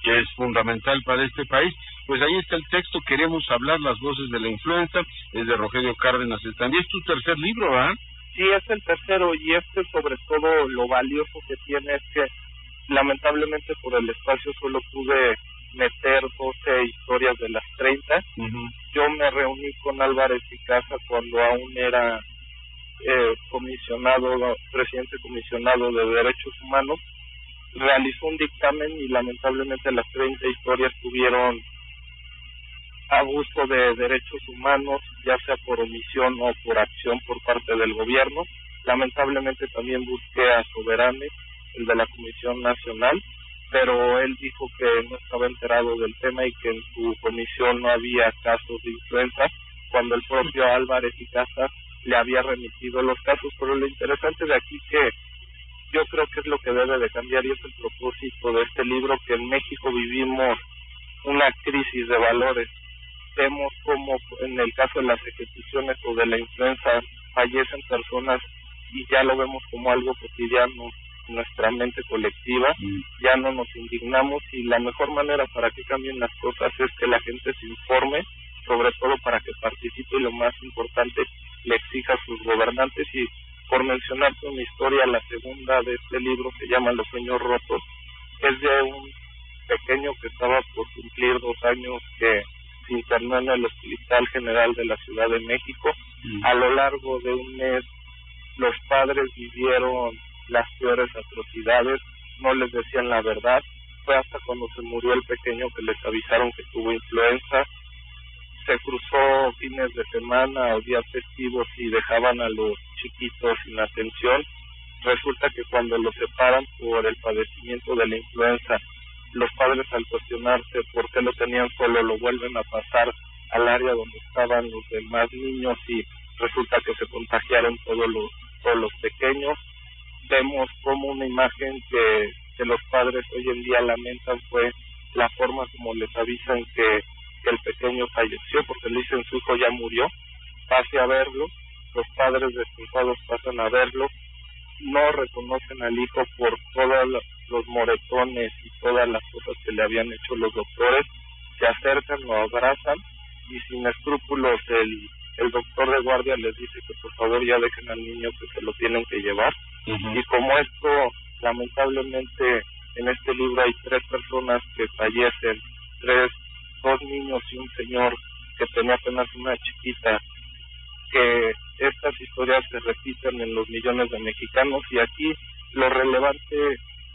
que es fundamental para este país. Pues ahí está el texto, Queremos hablar, las voces de la influenza, es de Rogelio Cárdenas Estandía. Es tu tercer libro, ¿verdad? Sí, es el tercero, y sobre todo lo valioso que tiene es que lamentablemente por el espacio solo pude meter 12 historias de las 30. Yo me reuní con Álvarez y Casa cuando aún era presidente comisionado de Derechos Humanos. Realizó un dictamen y lamentablemente las 30 historias tuvieron abuso de derechos humanos, ya sea por omisión o por acción por parte del gobierno. Lamentablemente también busqué a Soberane, el de la Comisión Nacional, pero él dijo que no estaba enterado del tema y que en su comisión no había casos de influenza, cuando el propio Álvarez y Casa le había remitido los casos. Pero lo interesante de aquí que yo creo que es lo que debe de cambiar, y es el propósito de este libro, que en México vivimos una crisis de valores. Vemos como en el caso de las ejecuciones o de la influenza fallecen personas y ya lo vemos como algo cotidiano en nuestra mente colectiva, ya no nos indignamos, y la mejor manera para que cambien las cosas es que la gente se informe, sobre todo para que participe, y lo más importante, le exija a sus gobernantes. Y por mencionarte una historia, la segunda de este libro se llama Los sueños rotos, es de un pequeño que estaba por cumplir 2 años, que se internó en el Hospital General de la Ciudad de México. A lo largo de un mes los padres vivieron las peores atrocidades, no les decían la verdad. Fue hasta cuando se murió el pequeño que les avisaron que tuvo influenza. Se cruzó fines de semana o días festivos y dejaban a los chiquitos sin atención. Resulta que cuando los separan por el padecimiento de la influenza, los padres, al cuestionarse por qué lo tenían solo, lo vuelven a pasar al área donde estaban los demás niños, y resulta que se contagiaron todos los pequeños. Vemos como una imagen que los padres hoy en día lamentan fue la forma como les avisan que el pequeño falleció, porque le dicen su hijo ya murió, pase a verlo. Los padres descansados pasan a verlo, no reconocen al hijo por todos los moretones y todas las cosas que le habían hecho los doctores. Se acercan, lo abrazan, y sin escrúpulos el doctor de guardia les dice que por favor ya dejen al niño, que se lo tienen que llevar. Y como esto, lamentablemente en este libro hay 3 personas que fallecen, 2 niños y un señor que tenía apenas una chiquita, que estas historias se repiten en los millones de mexicanos. Y aquí lo relevante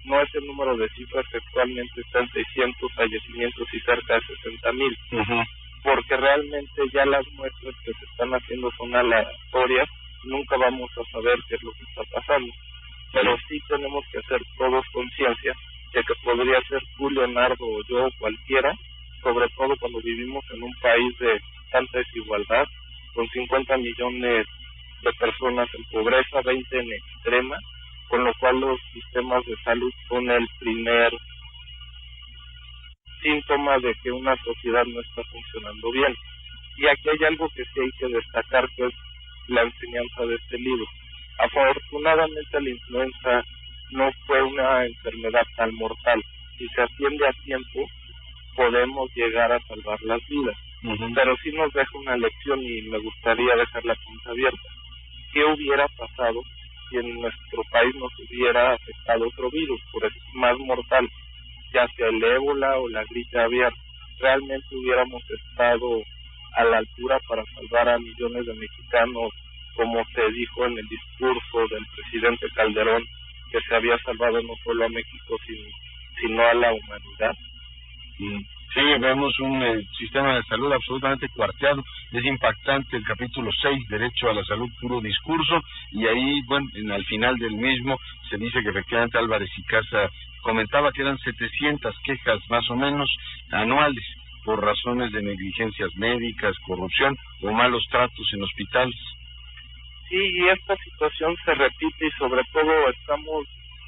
no es el número de cifras, que actualmente están 600 fallecimientos y cerca de 60,000, porque realmente ya las muestras que se están haciendo son aleatorias, nunca vamos a saber qué es lo que está pasando, pero sí tenemos que hacer todos conciencia de que podría ser tú, Leonardo, o yo, o cualquiera, sobre todo cuando vivimos en un país de tanta desigualdad, con 50 millones de personas en pobreza, 20 en extrema, con lo cual los sistemas de salud son el primer síntoma de que una sociedad no está funcionando bien. Y aquí hay algo que sí hay que destacar, que es la enseñanza de este libro. Afortunadamente la influenza no fue una enfermedad tan mortal. Si se atiende a tiempo, podemos llegar a salvar las vidas. Pero sí nos deja una lección, y me gustaría dejar la pregunta abierta. ¿Qué hubiera pasado si en nuestro país nos hubiera afectado otro virus, más mortal, ya sea el ébola o la gripe aviar? ¿Realmente hubiéramos estado a la altura para salvar a millones de mexicanos, como se dijo en el discurso del presidente Calderón, que se había salvado no solo a México, sino a la humanidad? Sí, vemos un sistema de salud absolutamente cuarteado. Es impactante el capítulo 6, Derecho a la Salud, puro discurso, y ahí, bueno, al final del mismo se dice que efectivamente Álvarez y Casa comentaba que eran 700 quejas más o menos anuales por razones de negligencias médicas, corrupción o malos tratos en hospitales. Sí, y esta situación se repite, y sobre todo estamos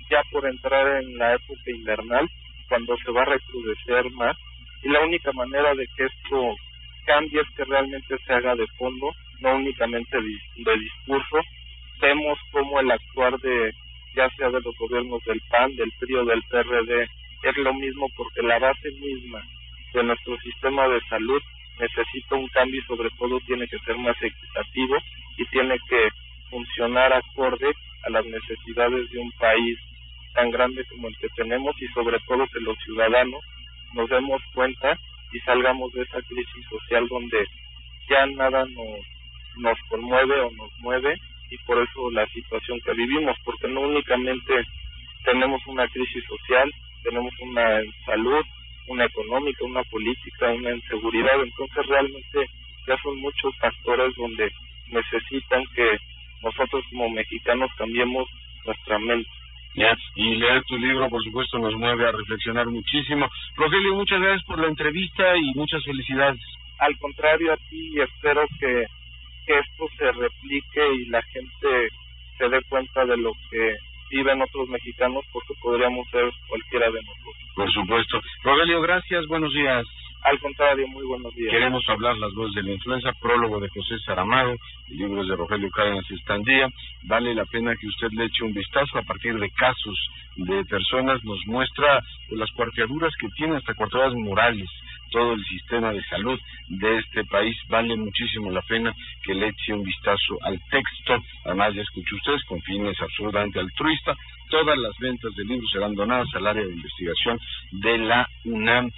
ya por entrar en la época invernal, cuando se va a recrudecer más, y la única manera de que esto cambie es que realmente se haga de fondo, no únicamente de discurso. Vemos cómo el actuar ya sea de los gobiernos del PAN, del PRI o del PRD, es lo mismo, porque la base misma de nuestro sistema de salud necesita un cambio y sobre todo tiene que ser más equitativo y tiene que funcionar acorde a las necesidades de un país tan grande como el que tenemos, y sobre todo que los ciudadanos nos demos cuenta y salgamos de esa crisis social donde ya nada nos conmueve o nos mueve, y por eso la situación que vivimos, porque no únicamente tenemos una crisis social, tenemos una en salud, una económica, una política, una inseguridad. Entonces realmente ya son muchos factores donde necesitan que nosotros como mexicanos cambiemos nuestra mente. Ya, y leer tu libro, por supuesto, nos mueve a reflexionar muchísimo. Rogelio, muchas gracias por la entrevista y muchas felicidades. Al contrario, a ti, y espero que esto se replique y la gente se dé cuenta de lo que viven otros mexicanos, porque podríamos ser cualquiera de nosotros. Por supuesto. Rogelio, gracias, buenos días. Al contrario, muy buenos días. Queremos hablar las voces de la influenza, prólogo de José Saramago, el libro es de Rogelio Cárdenas Estandía. Vale la pena que usted le eche un vistazo. A partir de casos de personas nos muestra las cuarteaduras que tiene, hasta cuarteaduras morales, todo el sistema de salud de este país. Vale muchísimo la pena que le eche un vistazo al texto. Además, ya escuchó ustedes, con fines absolutamente altruistas, todas las ventas de libros serán donadas al área de investigación de la UNAM.